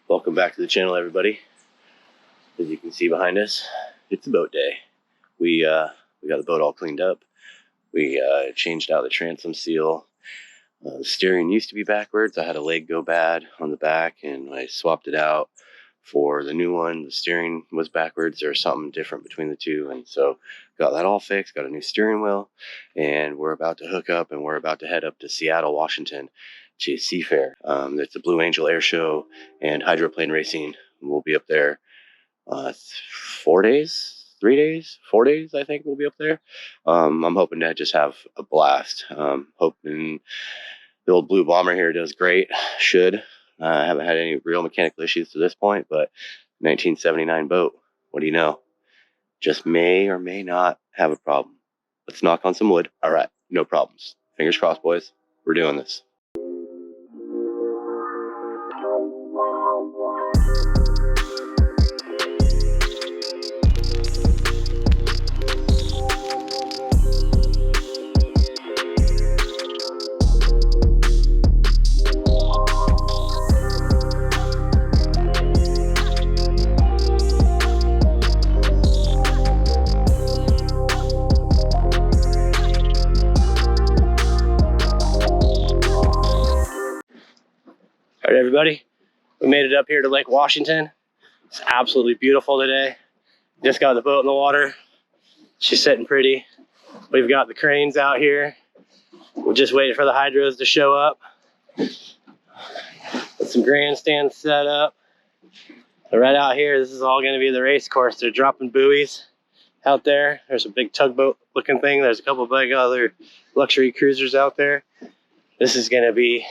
Welcome back to the channel, everybody. As you can see behind us, it's a boat day. We got the boat all cleaned up. We changed out the transom seal. The steering used to be backwards. I had a leg go bad on the back, and I swapped it out for the new one. The steering was backwards. There was something different between the two, and so got that all fixed. Got a new steering wheel, and we're about to hook up, and we're about to head up to Seattle, Washington, to Seafair. It's the Blue Angel Air Show and hydroplane racing. We'll be up there 4 days, 3 days, 4 days, I think we'll be up there. I'm hoping to just have a blast. Hoping the old Blue Bomber here does great. Should. I haven't had any real mechanical issues to this point, but 1979 boat, what do you know? Just may or may not have a problem. Let's knock on some wood. All right, no problems. Fingers crossed, boys. We're doing this. All right, everybody, we made it up here to Lake Washington. It's absolutely beautiful today. Just got the boat in the water. She's sitting pretty. We've got the cranes out here. We're just waiting for the hydros to show up. With some grandstands set up. So right out here, this is all going to be the race course. They're dropping buoys out there. There's a big tugboat looking thing. There's a couple big other luxury cruisers out there. This is going to be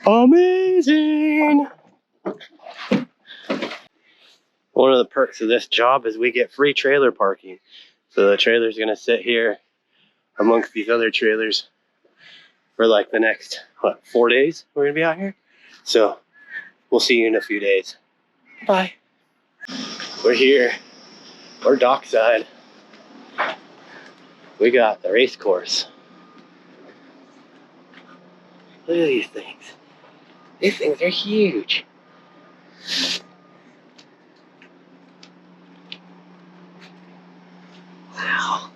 amazing. One of the perks of this job is we get free trailer parking. So the trailer's gonna sit here amongst these other trailers for like the next, 4 days we're gonna be out here. So we'll see you in a few days. Bye. We're here. We're dockside. We got the race course. Look at these things. These things are huge. Wow.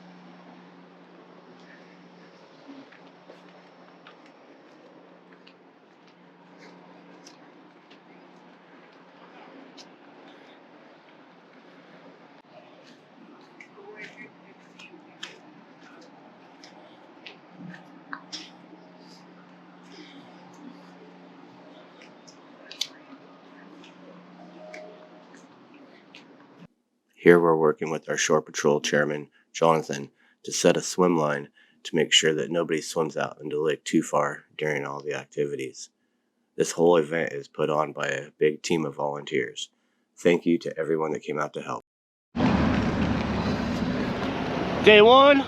Here we're working with our Shore Patrol Chairman, Jonathan, to set a swim line to make sure that nobody swims out into the lake too far during all the activities. This whole event is put on by a big team of volunteers. Thank you to everyone that came out to help. Day one,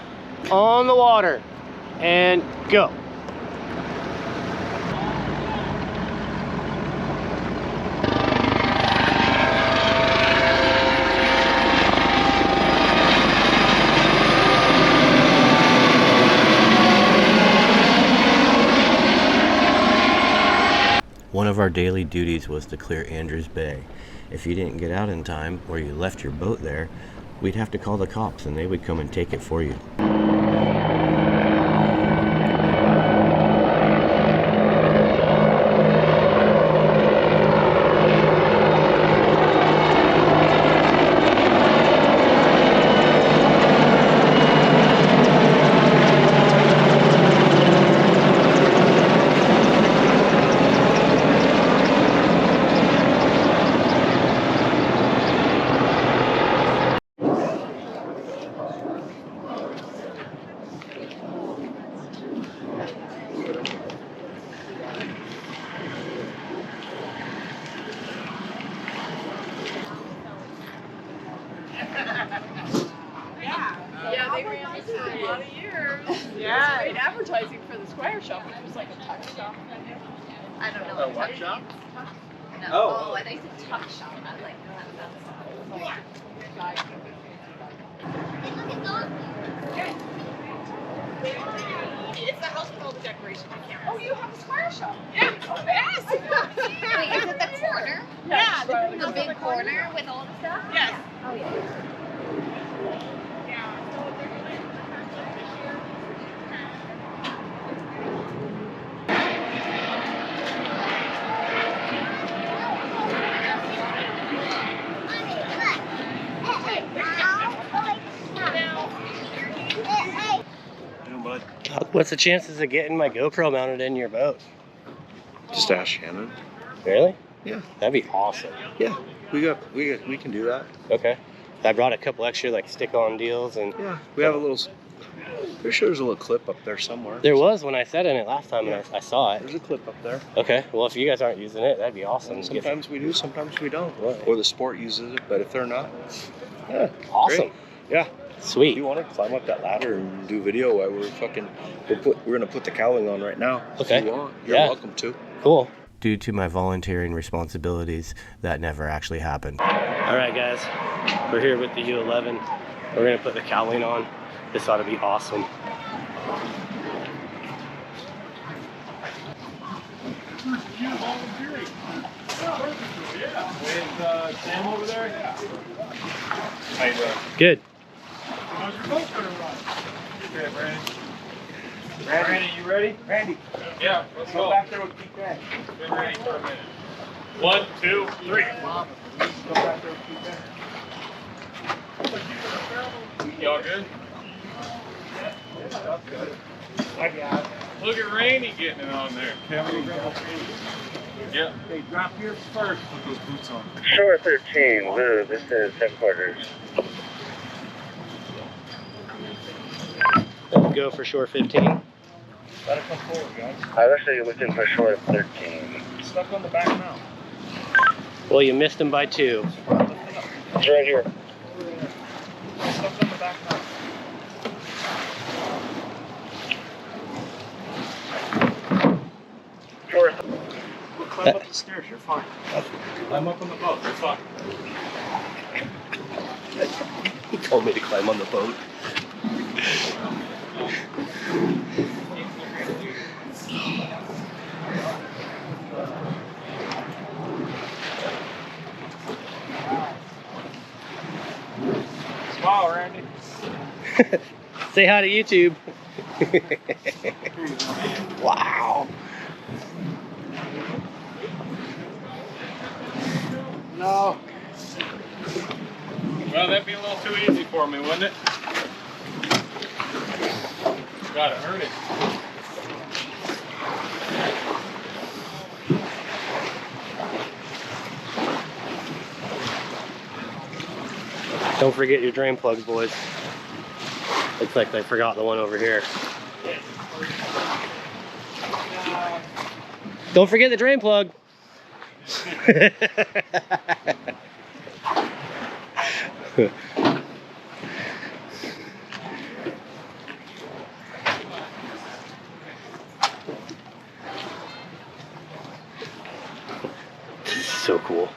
on the water, and go. One of our daily duties was to clear Andrews Bay. If you didn't get out in time, or you left your boat there, we'd have to call the cops and they would come and take it for you. Yeah, they ran this for a lot of years. Yeah. Great advertising for the Squire Shop, which was like a tuck shop. I don't know. What shop? No. Oh. I think it's a tuck shop. I like that. Look at those. It's the house with all the decorations. Oh, you have a Squire Shop? Yeah. Oh, yes. Wait, is it the corner? Yeah. The big corner with all the stuff? Yes. Oh, yeah. What's the chances of getting my GoPro mounted in your boat? Just ask Shannon. Really? Yeah. That'd be awesome. Yeah, we can do that. Okay. I brought a couple extra like stick-on deals, and Yeah, we have a little. Pretty sure there's a little clip up there somewhere. there was when I sat in it last time, and I saw it. There's a clip up there. Okay. Well, if you guys aren't using it, that'd be awesome. Sometimes we do, sometimes we don't. Right. Or the sport uses it, but if they're not, yeah, Awesome. great. Yeah. Sweet. If you want to climb up that ladder and do video while we're gonna put the cowling on right now. Okay. If you want, you're Yeah. welcome to. Cool. Due to my volunteering responsibilities, that never actually happened. All right, guys. We're here with the U11. We're gonna put the cowling on. This ought to be awesome. With Sam over there? How you doing? Good. How's your boat gonna run? Good, Brandon. Randy, you ready? Randy. Yeah, let's go. Back there with Keith Grant. Been ready for a minute. 1, 2, 3. Go back there with Keith Grant. Y'all good? I got it. Look at Randy getting it on there. Yep. Okay, drop here first. Put those boots on. Shore 13, Lou, this is headquarters. Go for shore 15. Let it come forward, guys. I was actually looking for shore 13. Stuck on the back now. Well, you missed him by 2. It's right here. Stuck on the back now. Shore. We'll climb up the stairs, you're fine. Climb up on the boat. You're fine. He told me to climb on the boat. Smile, Randy. Say hi to YouTube. Wow. No. Well, that'd be a little too easy for me, wouldn't it? Gotta earn it. Don't forget your drain plugs, boys. Looks like they forgot the one over here. Don't forget the drain plug. So cool.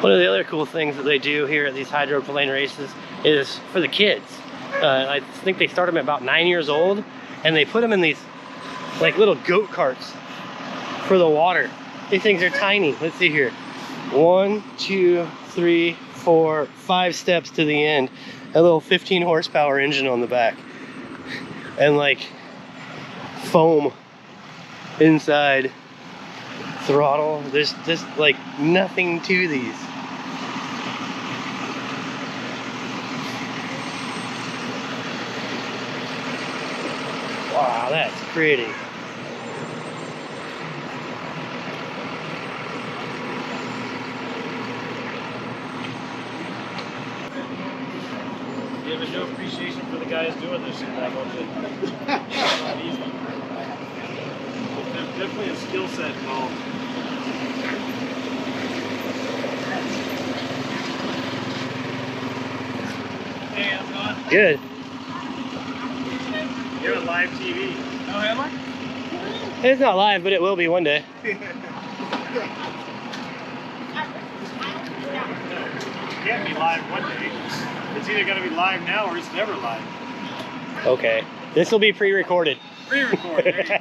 One of the other cool things that they do here at these hydroplane races is for the kids. I think they start them at about 9 years old, and they put them in these like little goat carts for the water. These things are tiny. Let's see here. 1, 2, 3, 4, 5 steps to the end. A little 15 horsepower engine on the back. And like foam inside. Throttle. There's just like nothing to these. Wow, that's pretty. You have no appreciation for the guys doing this shit, that much. It's not easy. There's definitely a skill set involved. Hey, how's it going? Good. You're on live TV. Oh, am I? It's not live, but it will be one day. can't be live one day. It's either going to be live now or it's never live. Okay. This will be pre-recorded. Pre-record. There you go.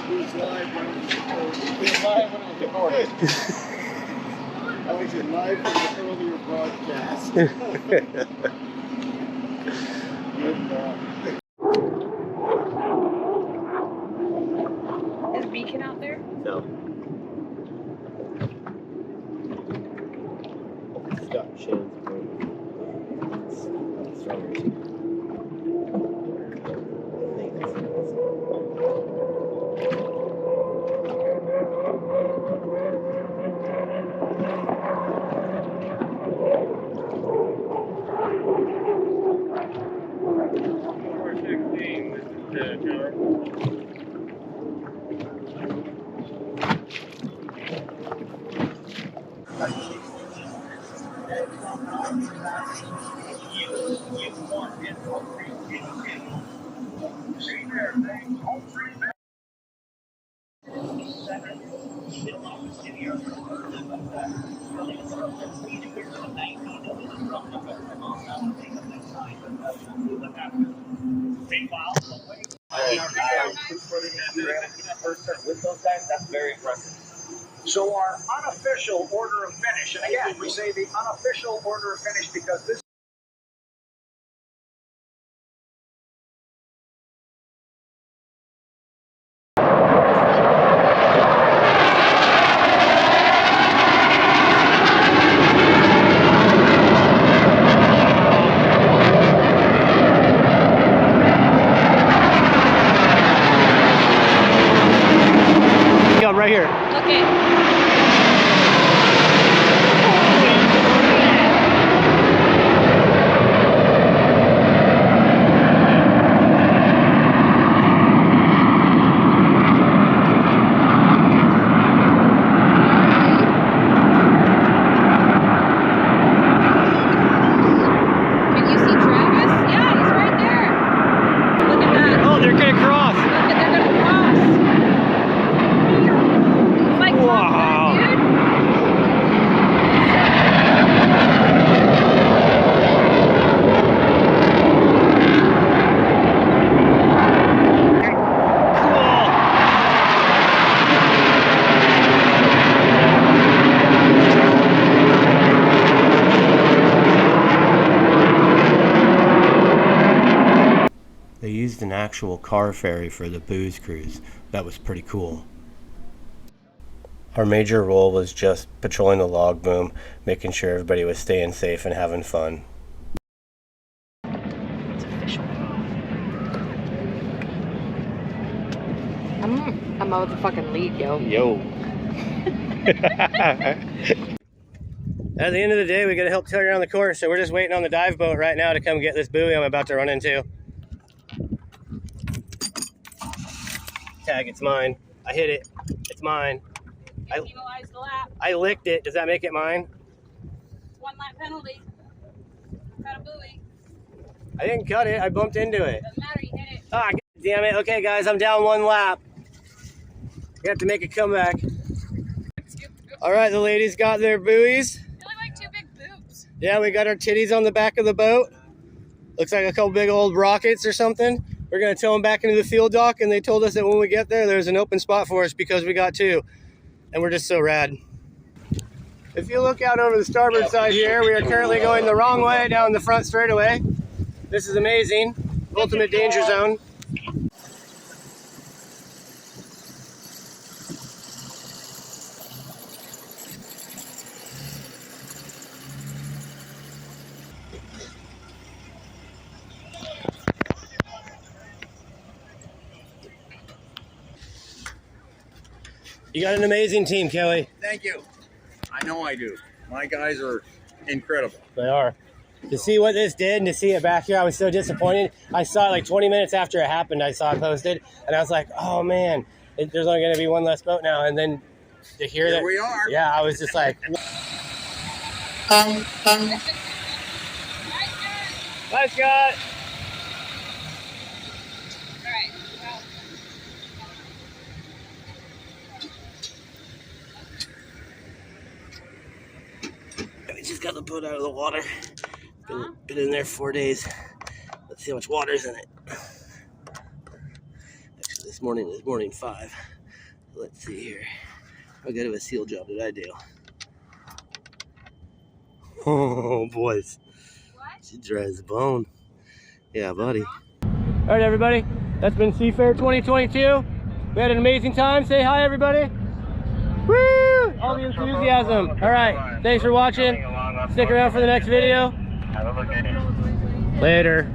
Who's live when it was live when it was recorded. I was live from the earlier broadcast. Is Beacon out there? No. Scott Shannon's boat. Strawberries. With those guys, that's very impressive. So our unofficial order of finish, and again, we say the unofficial order of finish because this Right here. Okay. Can you see Travis? Yeah, he's right there. Look at that. Oh, they're gonna cross. Look at, they're gonna cross. It's like Top Gun, dude. They used an actual car ferry for the booze cruise. That was pretty cool. Our major role was just patrolling the log boom, making sure everybody was staying safe and having fun. It's official. I'm a motherfucking lead, yo. Yo. At the end of the day, we gotta help Taylor around the course, so we're just waiting on the dive boat right now to come get this buoy I'm about to run into. Tag, it's mine. I hit it. It's mine. You penalized the lap. I licked it. Does that make it mine? 1 lap penalty. Got a buoy. I didn't cut it. I bumped into it. Doesn't matter, you hit it. Ah, damn it. Okay, guys, I'm down 1 lap. We have to make a comeback. All right, the ladies got their buoys. You look like 2 big boobs. Yeah, we got our titties on the back of the boat. Looks like a couple big old rockets or something. We're going to tow them back into the field dock, and they told us that when we get there, there's an open spot for us because we got 2. And we're just so rad. If you look out over the starboard side here, we are currently going the wrong way down the front straightaway. This is amazing. Ultimate danger zone. You got an amazing team, Kelly. Thank you. I know I do. My guys are incredible. They are. To see what this did and to see it back here, I was so disappointed. I saw it like 20 minutes after it happened. I saw it posted, and I was like, oh, man, there's only going to be 1 less boat now. And then to hear Here that. we are. Yeah, I was just like. Bye, Scott. All right. Well, got the boat out of the water. Been in there 4 days. Let's see how much water's in it. Actually, this morning is morning 5. Let's see here. How good of a seal job did I do? Oh, boys. She dry as a bone. Yeah, buddy. All right, everybody. That's been Seafair 2022. We had an amazing time. Say hi, everybody. Woo! All the enthusiasm. All right. Thanks for watching. Stick around for the next video. Later.